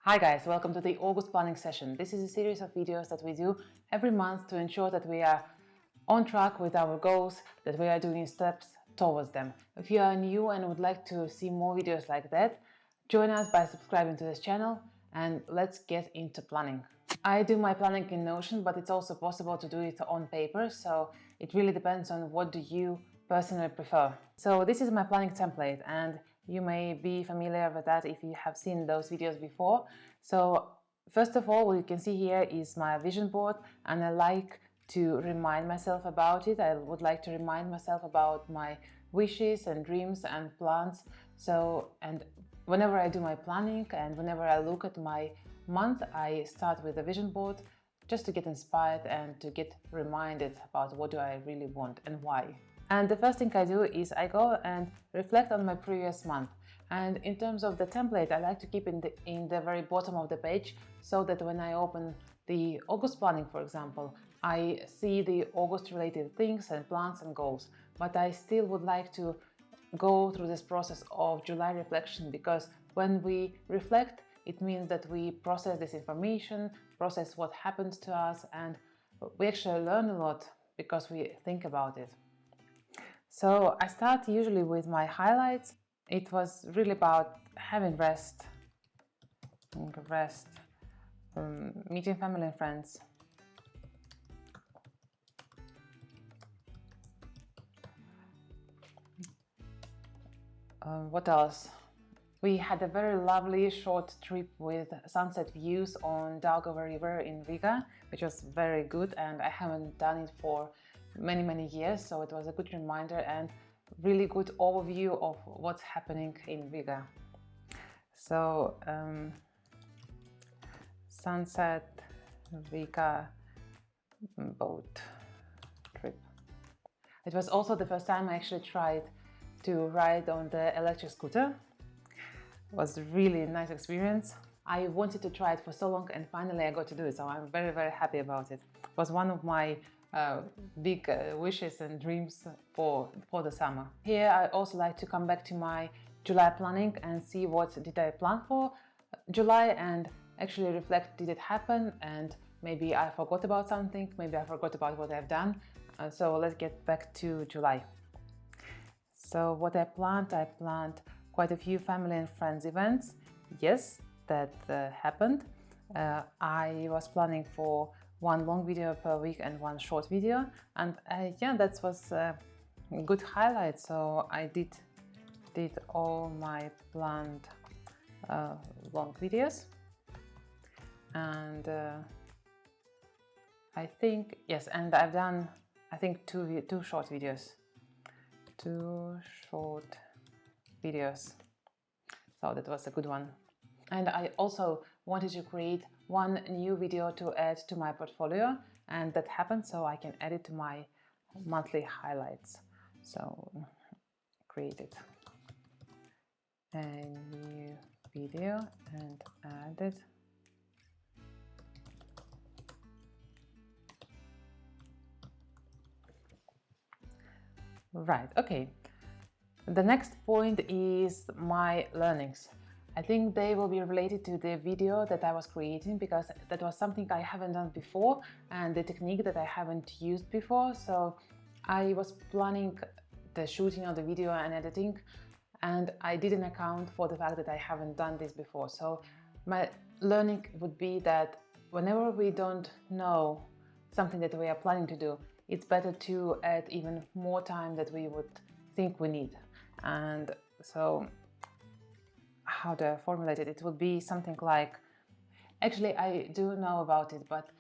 Hi guys, welcome to the August planning session. This is a series of videos that we do every month to ensure that we are on track with our goals, that we are doing steps towards them. If you are new and would like to see more videos like that, join us by subscribing to this channel and let's get into planning. I do my planning in Notion, but it's also possible to do it on paper, so it really depends on what do you personally prefer. So this is my planning template, and you may be familiar with that if you have seen those videos before. So first of all, what you can see here is my vision board, and I like to remind myself about it. I would like to remind myself about my wishes and dreams and plans. And whenever I do my planning and whenever I look at my month, I start with a vision board just to get inspired and to get reminded about what do I really want and why. And the first thing I do is I go and reflect on my previous month. And in terms of the template, I like to keep in the very bottom of the page, so that when I open the August planning, for example, I see the August related things and plans and goals. But I still would like to go through this process of July reflection, because when we reflect, it means that we process this information, process what happened to us, and we actually learn a lot because we think about it. So I start usually with my highlights. It was really about having rest, meeting family and friends. What else? We had a very lovely short trip with sunset views on Daugava River in Riga, which was very good, and I haven't done it for many years, so it was a good reminder and really good overview of what's happening in Riga. So sunset Riga boat trip. It was also the first time I actually tried to ride on the electric scooter. It was really a nice experience. I wanted to try it for so long, and finally I got to do it, so I'm very happy about it. It was one of my big wishes and dreams for the summer. Here I also like to come back to my July planning and see what did I plan for July, and actually reflect, did it happen, and maybe I forgot about something, maybe I forgot about what I've done. So let's get back to July. So what I planned quite a few family and friends events. Yes, that happened. I was planning for one long video per week and one short video, and yeah, that was a good highlight. So I did all my planned long videos, and I think, yes, and I've done, I think, two short videos. So that was a good one. And I also wanted to create one new video to add to my portfolio, and that happened, so I can add it to my monthly highlights. So created a new video and added. Right, okay. The next point is my learnings. I think they will be related to the video that I was creating, because that was something I haven't done before and the technique that I haven't used before. So I was planning the shooting of the video and editing, and I didn't account for the fact that I haven't done this before. So my learning would be that whenever we don't know something that we are planning to do, it's better to add even more time that we would think we need. And so how do I formulate it? It would be something like, actually I do know about it, but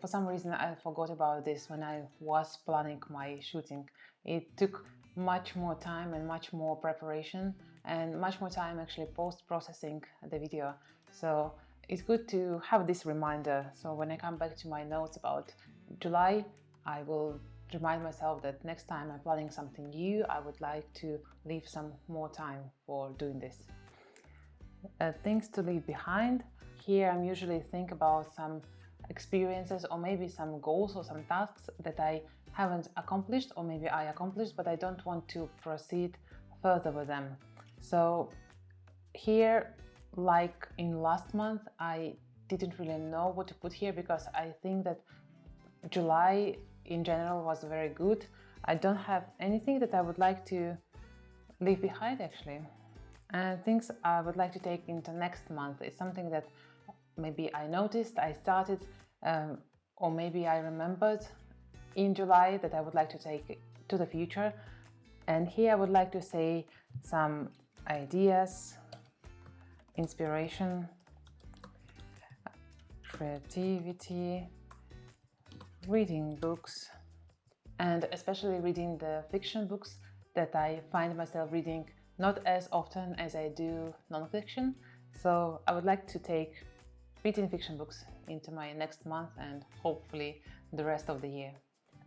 for some reason I forgot about this when I was planning my shooting. It took much more time and much more preparation and much more time actually post-processing the video. So it's good to have this reminder. So when I come back to my notes about July, I will remind myself that next time I'm planning something new, I would like to leave some more time for doing this. Things to leave behind. Here I'm usually think about some experiences or maybe some goals or some tasks that I haven't accomplished, or maybe I accomplished but I don't want to proceed further with them. So here like in last month, I didn't really know what to put here because I think that July in general was very good. I don't have anything that I would like to leave behind actually. And things I would like to take into next month is something that maybe I noticed, I started, or maybe I remembered in July that I would like to take to the future. And here I would like to say some ideas, inspiration, creativity, reading books, and especially reading the fiction books that I find myself reading not as often as I do non-fiction. So I would like to take reading fiction books into my next month and hopefully the rest of the year.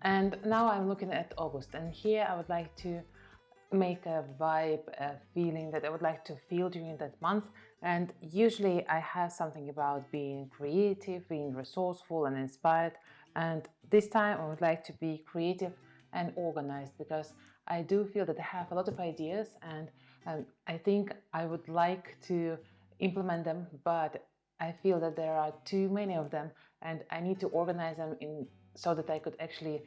And now I'm looking at August, and here I would like to make a vibe, a feeling that I would like to feel during that month. And usually I have something about being creative, being resourceful and inspired. And this time I would like to be creative and organized because I do feel that I have a lot of ideas and I think I would like to implement them, but I feel that there are too many of them and I need to organize them so that I could actually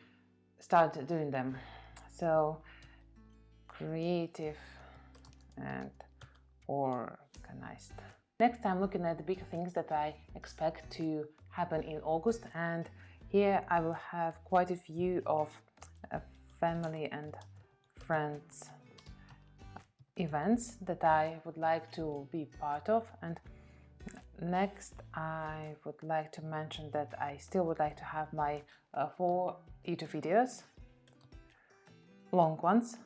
start doing them. So creative and organized. Next, I'm looking at the big things that I expect to happen in August, and here I will have quite a few of family and friends events that I would like to be part of. And next I would like to mention that I still would like to have my 4 YouTube videos, long ones,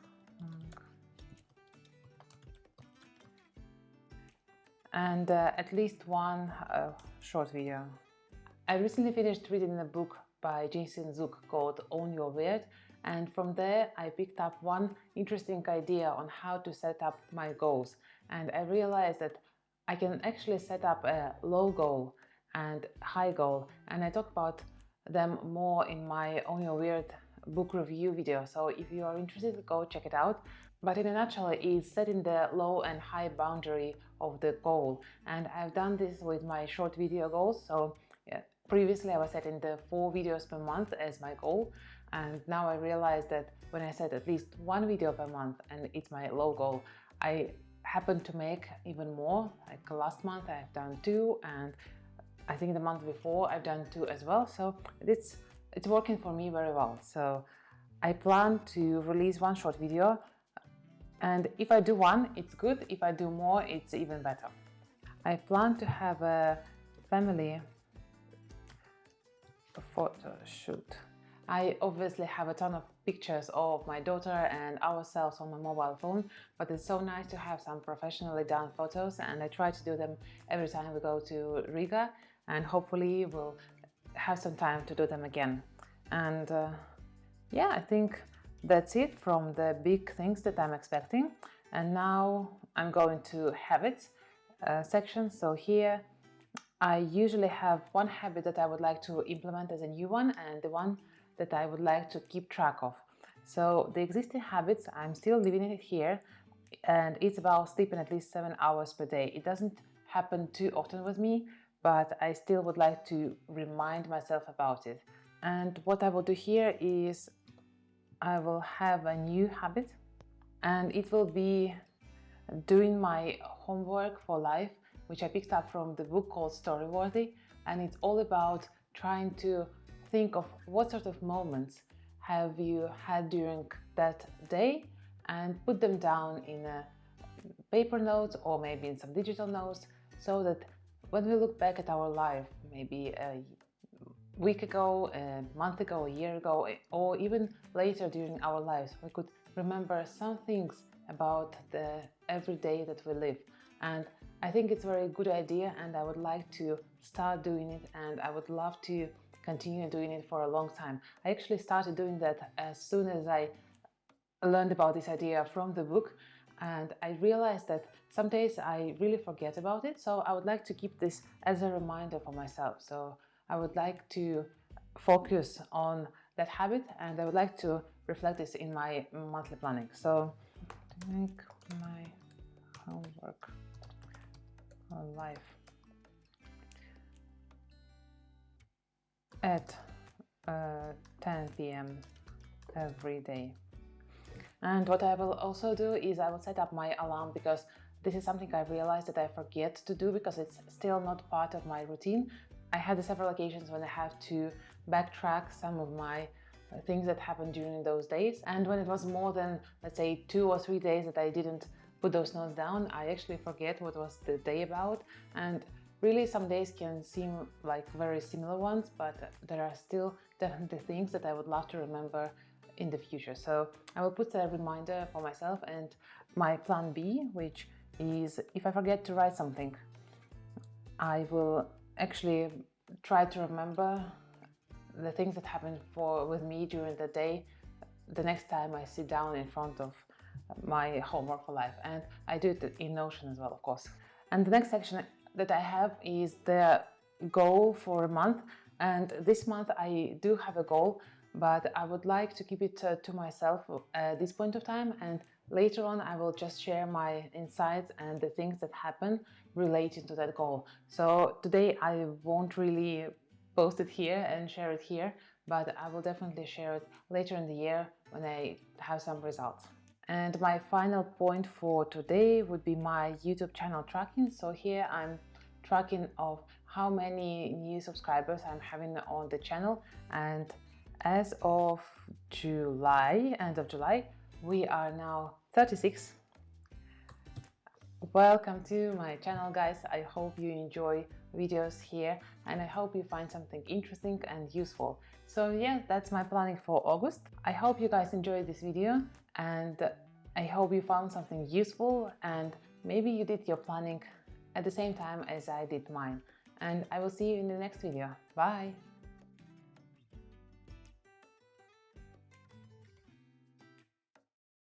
and at least one short video. I recently finished reading a book by Jason Zook called Own Your Weird, and from there I picked up one interesting idea on how to set up my goals, and I realized that I can actually set up a low goal and high goal, and I talk about them more in my Own Your Weird book review video, so if you are interested, go check it out. But in a nutshell, it's setting the low and high boundary of the goal, and I've done this with my short video goals. So yeah, previously I was setting the 4 videos per month as my goal, and now I realize that when I set at least 1 video per month and it's my low goal, I happen to make even more. Like last month I've done 2, and I think the month before I've done 2 as well, so it's working for me very well. So I plan to release 1 short video, and if I do 1, it's good. If I do more, it's even better. I plan to have a family photo shoot. I obviously have a ton of pictures of my daughter and ourselves on my mobile phone, but it's so nice to have some professionally done photos, and I try to do them every time we go to Riga, and hopefully we'll have some time to do them again. And yeah, I think that's it from the big things that I'm expecting. And now I'm going to habits section. So here I usually have one habit that I would like to implement as a new one, and the one that I would like to keep track of. So the existing habits, I'm still leaving it here, and it's about sleeping at least 7 hours per day. It doesn't happen too often with me, but I still would like to remind myself about it. And what I will do here is I will have a new habit, and it will be doing my homework for life, which I picked up from the book called Storyworthy, and it's all about trying to think of what sort of moments have you had during that day and put them down in a paper notes or maybe in some digital notes, so that when we look back at our life, maybe a week ago, a month ago, a year ago, or even later during our lives, we could remember some things about the everyday that we live. And I think it's a very good idea, and I would like to start doing it, and I would love to continue doing it for a long time. I actually started doing that as soon as I learned about this idea from the book, and I realized that some days I really forget about it, so I would like to keep this as a reminder for myself. So I would like to focus on that habit, and I would like to reflect this in my monthly planning. So to make my homework life at 10 p.m. every day. And what I will also do is I will set up my alarm, because this is something I realized that I forget to do because it's still not part of my routine. I had several occasions when I have to backtrack some of my things that happened during those days, and when it was more than, let's say, 2 or 3 days that I didn't put those notes down, I actually forget what was the day about. And really, some days can seem like very similar ones, but there are still definitely things that I would love to remember in the future. So I will put a reminder for myself, and my plan B, which is if I forget to write something, I will actually try to remember the things that happened with me during the day the next time I sit down in front of my homework for life. And I do it in Notion as well, of course. And the next section that I have is the goal for a month. And this month I do have a goal, but I would like to keep it to myself at this point of time, and later on I will just share my insights and the things that happen related to that goal. So today I won't really post it here and share it here, but I will definitely share it later in the year when I have some results. And my final point for today would be my YouTube channel tracking. So here I'm tracking of how many new subscribers I'm having on the channel, and as of July, end of July, we are now 36. Welcome to my channel, guys. I hope you enjoy videos here, and I hope you find something interesting and useful. So yeah, that's my planning for August. I hope you guys enjoyed this video, and I hope you found something useful, and maybe you did your planning at the same time as I did mine. And I will see you in the next video. Bye!